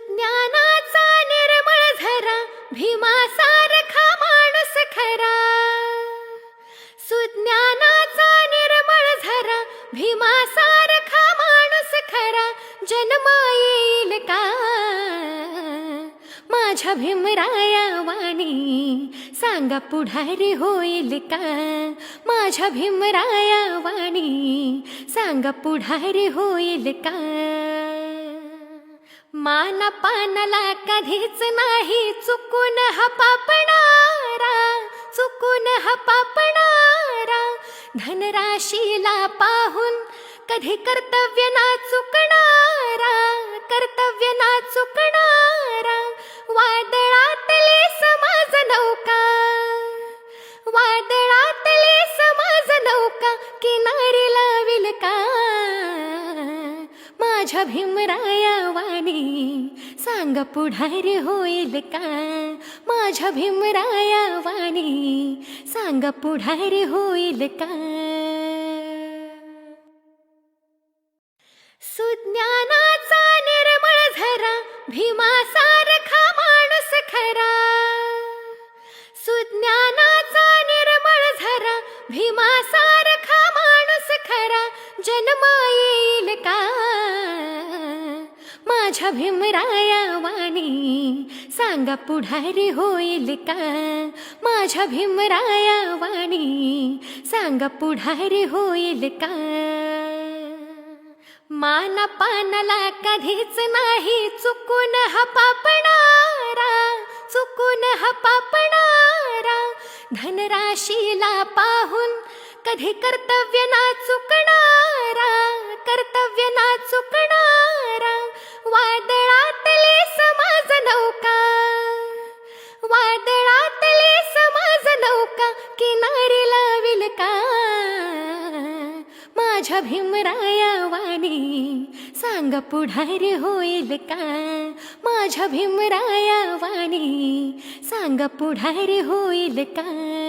सुज्ञानाचा निर्मळ झरा, भीमासारखा माणूस खरा. सुज्ञानाचा निर्मळ झरा, भीमासारखा माणूस खरा. जन्म येईल का माझ्या भीमराया वाणी, सांगा पुढारी होईल का माझ्या भीमराया वाणी, सांगा पुढारी होईल का. माना पानाला कधीच नाही चुकून हा पापणारा, चुकून हा पापणारा. धनराशीला पाहून कधी कर्तव्य ना चुकणारा, कर्तव्य ना चुकणारा. वादळातले समाज नौका, वादळातले समाज नौका, किनारी लाविल का माझ्या भीमराया वाणी, सांगा पुढारी होईल का माझ्या भीमराया वाणी, सांगा पुढारी होईल का. सुज्ञानाचा निर्मळ झरा, भीमासारखा माणूस खरा. सुज्ञानाचा निर्मळ झरा, भीमासारखा माणूस खरा. जन्म येईल का माझ्या भीमराया वाणी, सांगा पुढारी होईल का माझ्या भीमराया वाणी, सांगा पुढारी होईल का. माना पानाला कधीच नाही चुकून हा पापणारा, चुकून हा पापणारा. धनराशीला पाहून कधी कर्तव्य ना चुकणारा, कर्तव्य ना चुकणारा. वादळातले समाज नौका, वादळातले समाज नौका, किनारी लाविल का माझ्या भीमराया वाणी, सांगा पुढारी होईल का माझ्या भीमराया वाणी, सांगा पुढारी होईल का.